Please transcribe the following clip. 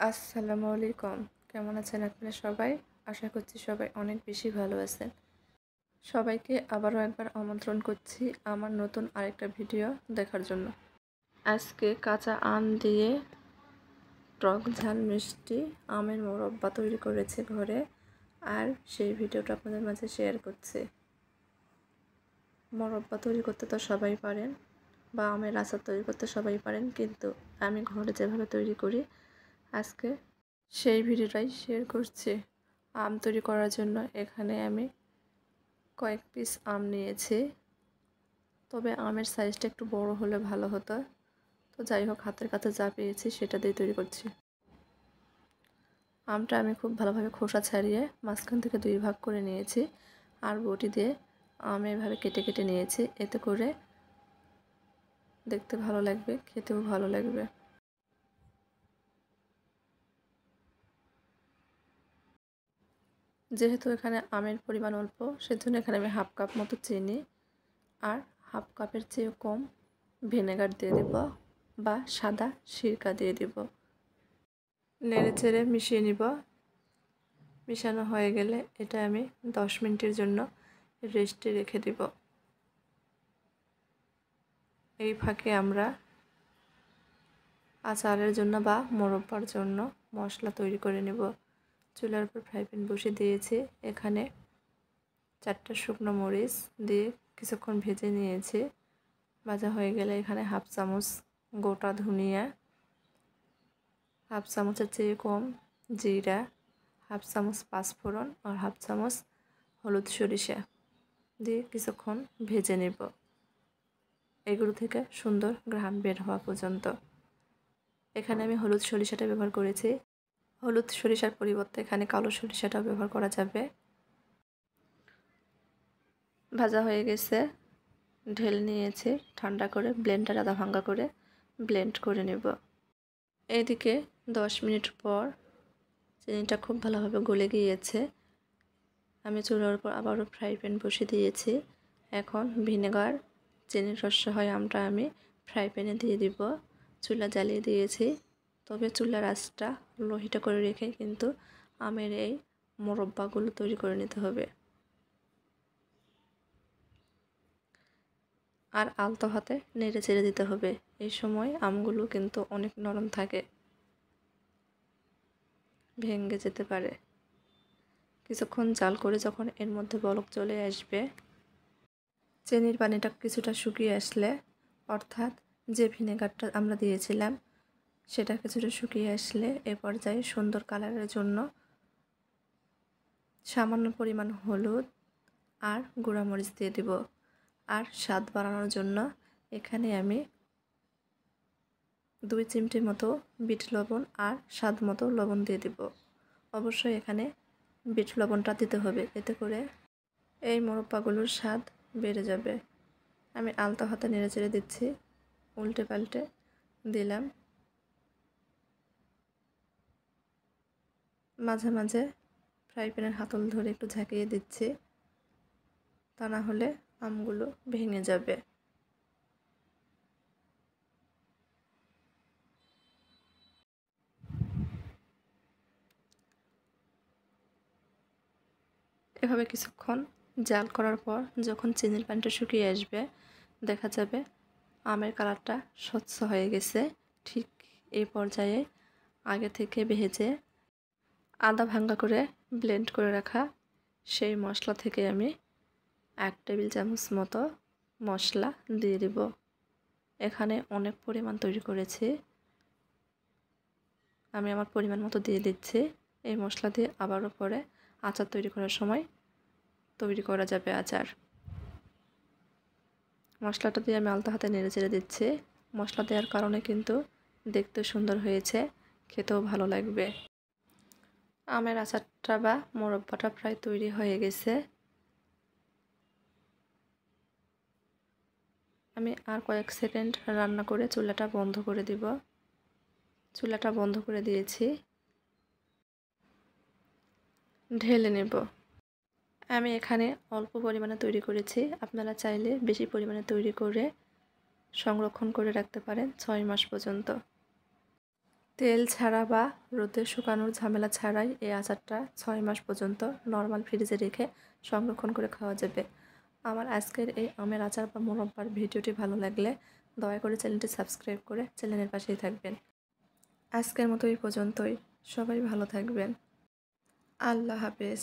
আসসালামু আলাইকুম। কেমন আছেন আপনারা সবাই? আশা করছি সবাই অনেক বেশি ভালো আছেন। সবাইকে আবারও একবার আমন্ত্রণ করছি আমার নতুন আরেকটা ভিডিও দেখার জন্য। আজকে কাঁচা আম দিয়ে টক ঝাল মিষ্টি আমের মোরব্বা তৈরি করেছি ঘরে, আর সেই ভিডিওটা আপনাদের মাঝে শেয়ার করছি। মোরব্বা তৈরি করতে তো সবাই পারেন, বা আমের আচার তৈরি করতে সবাই পারেন, কিন্তু আমি ঘরে যেভাবে তৈরি করি আজকে সেই ভিডিওটাই শেয়ার করছি। আম তৈরি করার জন্য এখানে আমি কয়েক পিস আম নিয়েছি, তবে আমের সাইজটা একটু বড় হলে ভালো হতো। তো যাই হোক, হাতের কাছে যা পেয়েছি সেটা দিয়ে তৈরি করছি। আমটা আমি খুব ভালোভাবে খোসা ছাড়িয়ে মাঝখান থেকে 2 ভাগ করে নিয়েছি, আর বটি দিয়ে আম এভাবে কেটে কেটে নিয়েছি। এতে করে দেখতে ভালো লাগবে, খেতেও ভালো লাগবে। যেহেতু এখানে আমের পরিমাণ অল্প, সেজন্য এখানে আমি হাফ কাপ মতো চিনি আর হাফ কাপের চেয়েও কম ভিনেগার দিয়ে দেব, বা সাদা সিরকা দিয়ে দেব। নেড়ে চেড়ে মিশিয়ে নিব। মিশানো হয়ে গেলে এটা আমি 10 মিনিটের জন্য রেস্টে রেখে দেব। এই ফাঁকে আমরা আচারের জন্য বা মোরব্বার জন্য মশলা তৈরি করে নেব। চুলার উপর ফ্রাই প্যান বসিয়ে দিয়েছি। এখানে 4টা শুকনো মরিচ দিয়ে কিছুক্ষণ ভেজে নিয়েছি। ভাজা হয়ে গেলে এখানে হাফ চামচ গোটা ধনিয়া, হাফ চামচের চেয়ে কম জিরা, হাফ চামচ পাঁচফোড়ন আর হাফ চামচ হলুদ সরিষা দিয়ে কিছুক্ষণ ভেজে নেব, এগুলো থেকে সুন্দর ঘ্রাণ বের হওয়া পর্যন্ত। এখানে আমি হলুদ সরিষাটা ব্যবহার করেছি। হলুদ সরিষার পরিবর্তে এখানে কালো সরিষাটাও ব্যবহার করা যাবে। ভাজা হয়ে গেছে, ঢেলে নিয়েছি। ঠান্ডা করে ব্লেন্ডার আধা ভাঙ্গা করে ব্লেন্ড করে নেব। এইদিকে 10 মিনিট পর চিনিটা খুব ভালোভাবে গলে গিয়েছে। আমি চুলার উপর আবারও ফ্রাই প্যান বসিয়ে দিয়েছি। এখন ভিনেগার চিনির রস সহ আমটা আমি ফ্রাই প্যানে দিয়ে দিব। চুলা জ্বালিয়ে দিয়েছি, তবে চুলার আঁচটা লো হিটে করে রেখে কিন্তু আমের এই মোরব্বাগুলো তৈরি করে নিতে হবে। আর আলতো হাতে নেড়ে চেড়ে দিতে হবে। এই সময় আমগুলো কিন্তু অনেক নরম থাকে, ভেঙে যেতে পারে। কিছুক্ষণ জাল করে যখন এর মধ্যে বলক চলে আসবে, চিনির পানিটা কিছুটা শুকিয়ে আসলে, অর্থাৎ যে ভিনেগারটা আমরা দিয়েছিলাম সেটা কিছুটা শুকিয়ে আসলে, এ পর্যায়ে সুন্দর কালারের জন্য সামান্য পরিমাণ হলুদ আর গুঁড়ামরিচ দিয়ে দিব। আর স্বাদ বাড়ানোর জন্য এখানে আমি 2 চিমটি মতো বিট লবণ আর স্বাদ মতো লবণ দিয়ে দিব। অবশ্যই এখানে বিট লবণটা দিতে হবে, এতে করে এই মোরব্বাগুলোর স্বাদ বেড়ে যাবে। আমি আলতো হাতে নেড়ে চেড়ে দিচ্ছি, উল্টে পাল্টে দিলাম। মাঝে মাঝে ফ্রাই প্যানের হাতল ধরে একটু ঝাঁকিয়ে দিচ্ছি, তা না হলে আমগুলো ভেঙে যাবে। এভাবে কিছুক্ষণ জাল করার পর যখন চিনির পানিটা শুকিয়ে আসবে, দেখা যাবে আমের কালারটা স্বচ্ছ হয়ে গেছে। ঠিক এই পর্যায়ে আগে থেকে ভেজে আদা ভাঙ্গা করে ব্লেন্ড করে রাখা সেই মশলা থেকে আমি 1 টেবিল চামচ মতো মশলা দিয়ে দেব। এখানে অনেক পরিমাণ তৈরি করেছি, আমি আমার পরিমাণ মতো দিয়ে দিচ্ছি। এই মশলা দিয়ে আবারও পরে আচার তৈরি করার সময় তৈরি করা যাবে আচার। মশলাটা দিয়ে আমি আলতো হাতে নেড়ে চেড়ে দিচ্ছি। মশলা দেওয়ার কারণে কিন্তু দেখতে সুন্দর হয়েছে, খেতেও ভালো লাগবে। আমের আচারটা বা মোরব্বাটা প্রায় তৈরি হয়ে গেছে। আমি আর কয়েক সেকেন্ড রান্না করে চুলাটা বন্ধ করে দিব। চুলাটা বন্ধ করে দিয়েছি, ঢেলে নেব। আমি এখানে অল্প পরিমাণে তৈরি করেছি, আপনারা চাইলে বেশি পরিমাণে তৈরি করে সংরক্ষণ করে রাখতে পারেন 6 মাস পর্যন্ত। তেল ছাড়া বা রোদে শুকানোর ঝামেলা ছাড়াই এই আচারটা 6 মাস পর্যন্ত নর্মাল ফ্রিজে রেখে সংরক্ষণ করে খাওয়া যাবে। আমার আজকের এই আমের আচার বা মোরব্বার ভিডিওটি ভালো লাগলে দয়া করে চ্যানেলটি সাবস্ক্রাইব করে চ্যানেলের পাশেই থাকবেন। আজকের মতো এই পর্যন্তই। সবাই ভালো থাকবেন। আল্লাহ হাফেজ।